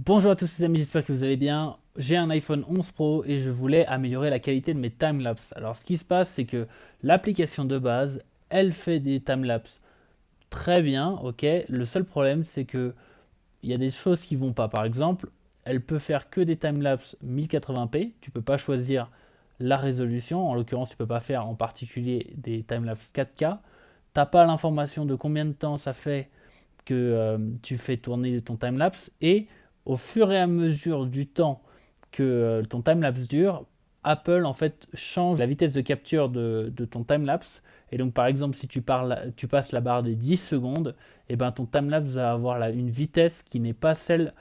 Bonjour à tous les amis, j'espère que vous allez bien. J'ai un iPhone 11 Pro et je voulais améliorer la qualité de mes timelapses. Alors ce qui se passe, c'est que l'application de base, elle fait des timelapses très bien, ok. Le seul problème, c'est que il y a des choses qui vont pas. Par exemple, elle peut faire que des timelapses 1080p. Tu peux pas choisir la résolution. En l'occurrence, tu peux pas faire en particulier des timelapses 4K. T'as pas l'information de combien de temps ça fait que tu fais tourner ton timelapse et au fur et à mesure du temps que ton timelapse dure, Apple en fait change la vitesse de capture de ton timelapse. Et donc par exemple si tu passes la barre des 10 secondes, et ben ton timelapse va avoir une vitesse qui n'est pas celle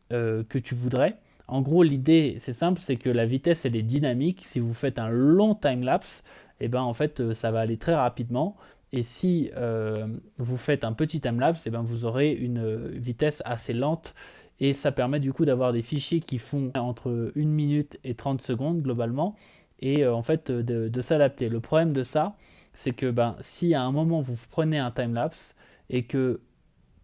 que tu voudrais. En gros l'idée c'est simple, c'est que la vitesse elle est dynamique. Si vous faites un long timelapse, et ben en fait ça va aller très rapidement. Et si vous faites un petit timelapse, et ben vous aurez une vitesse assez lente. Et ça permet du coup d'avoir des fichiers qui font entre 1 minute et 30 secondes globalement. Et en fait de s'adapter. Le problème de ça, c'est que ben, si à un moment vous prenez un timelapse et que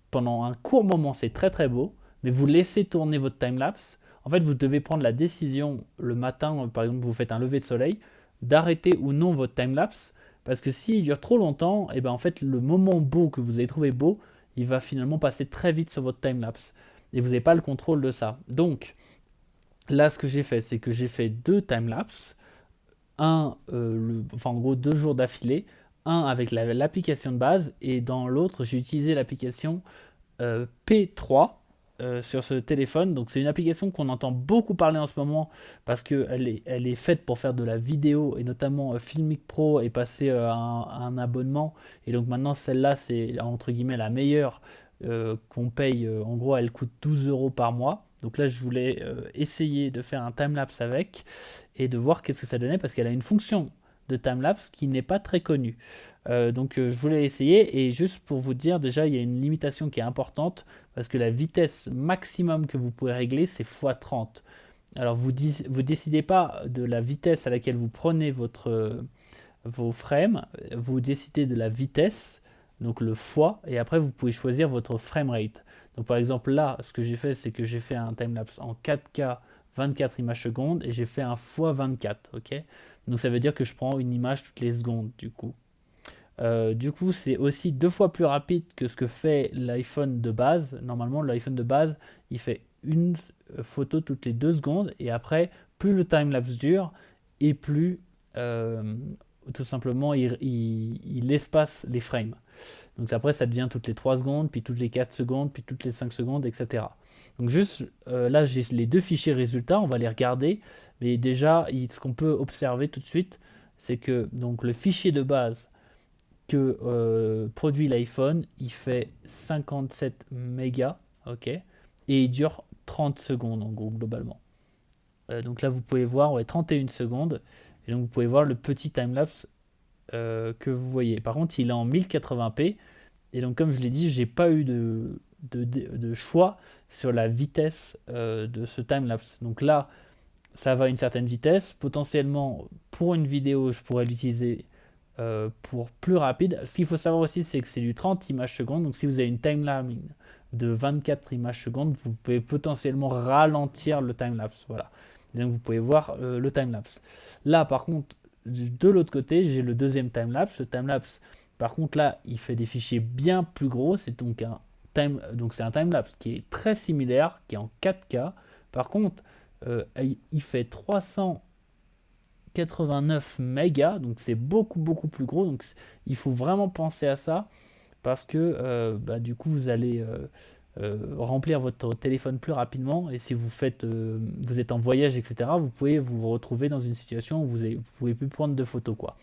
pendant un court moment c'est très très beau, mais vous laissez tourner votre timelapse, en fait vous devez prendre la décision le matin, par exemple vous faites un lever de soleil, d'arrêter ou non votre timelapse, parce que s'il dure trop longtemps, et ben en fait le moment beau que vous avez trouvé beau, il va finalement passer très vite sur votre timelapse. Et vous n'avez pas le contrôle de ça. Donc là ce que j'ai fait, c'est que j'ai fait deux timelapses, enfin en gros 2 jours d'affilée, un avec l'application de base, et dans l'autre j'ai utilisé l'application P3 sur ce téléphone. Donc c'est une application qu'on entend beaucoup parler en ce moment parce elle est faite pour faire de la vidéo et notamment Filmic Pro est passé à un abonnement. Et donc maintenant celle-là c'est entre guillemets la meilleure qu'on paye. En gros elle coûte 12 euros par mois. Donc là je voulais essayer de faire un timelapse avec et de voir qu'est-ce que ça donnait parce qu'elle a une fonction de timelapse qui n'est pas très connue. Je voulais essayer et juste pour vous dire déjà il y a une limitation qui est importante parce que la vitesse maximum que vous pouvez régler c'est x30. Alors vous décidez pas de la vitesse à laquelle vous prenez vos frames, vous décidez de la vitesse, donc le fois, et après vous pouvez choisir votre framerate. Donc par exemple là, ce que j'ai fait, c'est que j'ai fait un timelapse en 4K 24 images secondes et j'ai fait un x24, ok. Donc ça veut dire que je prends une image toutes les secondes du coup. Du coup, c'est aussi 2 fois plus rapide que ce que fait l'iPhone de base. Normalement, l'iPhone de base, il fait une photo toutes les 2 secondes. Et après, plus le timelapse dure, et plus euh, tout simplement il espace les frames. Donc après, ça devient toutes les 3 secondes, puis toutes les 4 secondes, puis toutes les 5 secondes, etc. Donc juste là, j'ai les deux fichiers résultats, on va les regarder. Mais déjà, ce qu'on peut observer tout de suite, c'est que donc, le fichier de base que produit l'iPhone, il fait 57 mégas, ok, et il dure 30 secondes en gros globalement. Donc là vous pouvez voir, ouais, 31 secondes, et donc vous pouvez voir le petit timelapse que vous voyez. Par contre il est en 1080p, et donc comme je l'ai dit, j'ai pas eu de choix sur la vitesse de ce timelapse. Donc là, ça va à une certaine vitesse. Potentiellement, pour une vidéo, je pourrais l'utiliser pour plus rapide. Ce qu'il faut savoir aussi, c'est que c'est du 30 images secondes. Donc si vous avez une timeline de 24 images secondes, vous pouvez potentiellement ralentir le timelapse. Voilà. Et donc vous pouvez voir le timelapse. Là, par contre, de l'autre côté, j'ai le deuxième timelapse. Le timelapse, par contre, là, il fait des fichiers bien plus gros. C'est donc c'est un timelapse qui est très similaire, qui est en 4K. Par contre, il fait 389 mégas, donc c'est beaucoup beaucoup plus gros. Donc il faut vraiment penser à ça parce que du coup vous allez remplir votre téléphone plus rapidement et si vous êtes en voyage, etc., vous pouvez vous retrouver dans une situation où vous pouvez plus prendre de photos quoi.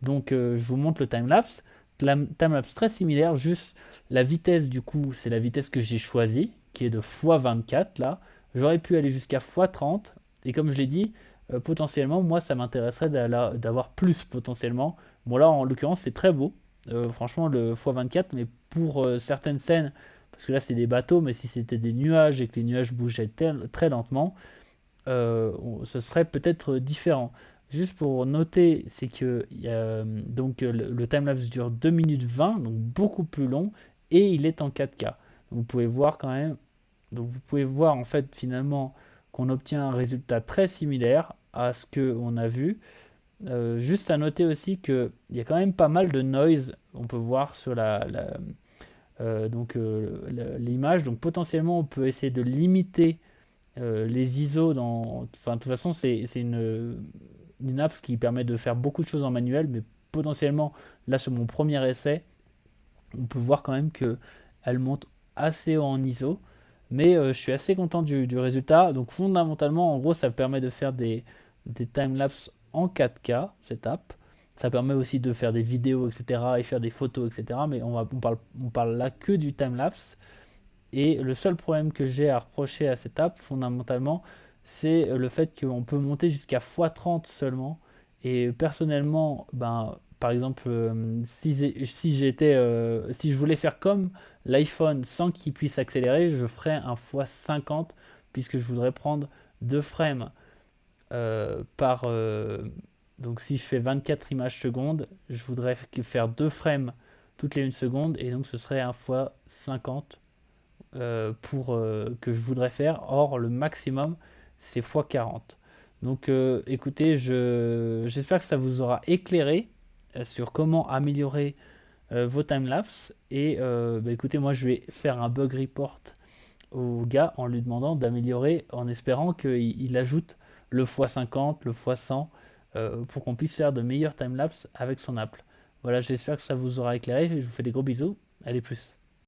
Donc je vous montre le timelapse. Timelapse très similaire, juste la vitesse du coup c'est la vitesse que j'ai choisie qui est de x24 là. J'aurais pu aller jusqu'à x30 et comme je l'ai dit, potentiellement moi ça m'intéresserait d'avoir plus potentiellement. Bon là en l'occurrence c'est très beau, franchement le x24, mais pour certaines scènes, parce que là c'est des bateaux, mais si c'était des nuages et que les nuages bougeaient très lentement, ce serait peut-être différent. Juste pour noter, c'est que le timelapse dure 2 minutes 20, donc beaucoup plus long, et il est en 4K. Donc vous pouvez voir quand même Donc vous pouvez voir en fait finalement qu'on obtient un résultat très similaire à ce qu'on a vu. Juste à noter aussi qu'il y a quand même pas mal de noise, on peut voir sur l'image. Donc potentiellement on peut essayer de limiter les ISO enfin, de toute façon c'est une app qui permet de faire beaucoup de choses en manuel, mais potentiellement là sur mon premier essai, on peut voir quand même que elle monte assez haut en ISO. Mais je suis assez content du résultat. Donc fondamentalement, en gros, ça permet de faire des timelapses en 4K, cette app. Ça permet aussi de faire des vidéos, etc. et faire des photos, etc. Mais on parle là que du timelapse. Et le seul problème que j'ai à reprocher à cette app, fondamentalement, c'est le fait qu'on peut monter jusqu'à x30 seulement. Et personnellement, ben, par exemple, si je voulais faire comme l'iPhone sans qu'il puisse accélérer, je ferais un x50 puisque je voudrais prendre 2 frames par. Donc si je fais 24 images secondes, je voudrais faire 2 frames toutes les 1 seconde et donc ce serait un x50 que je voudrais faire. Or, le maximum, c'est x40. Donc, écoutez, j'espère que ça vous aura éclairé sur comment améliorer vos timelapses. Et bah, écoutez, moi, je vais faire un bug report au gars en lui demandant d'améliorer, en espérant qu'il ajoute le x50, le x100, pour qu'on puisse faire de meilleurs timelapses avec son app. Voilà, j'espère que ça vous aura éclairé. Je vous fais des gros bisous. Allez, plus.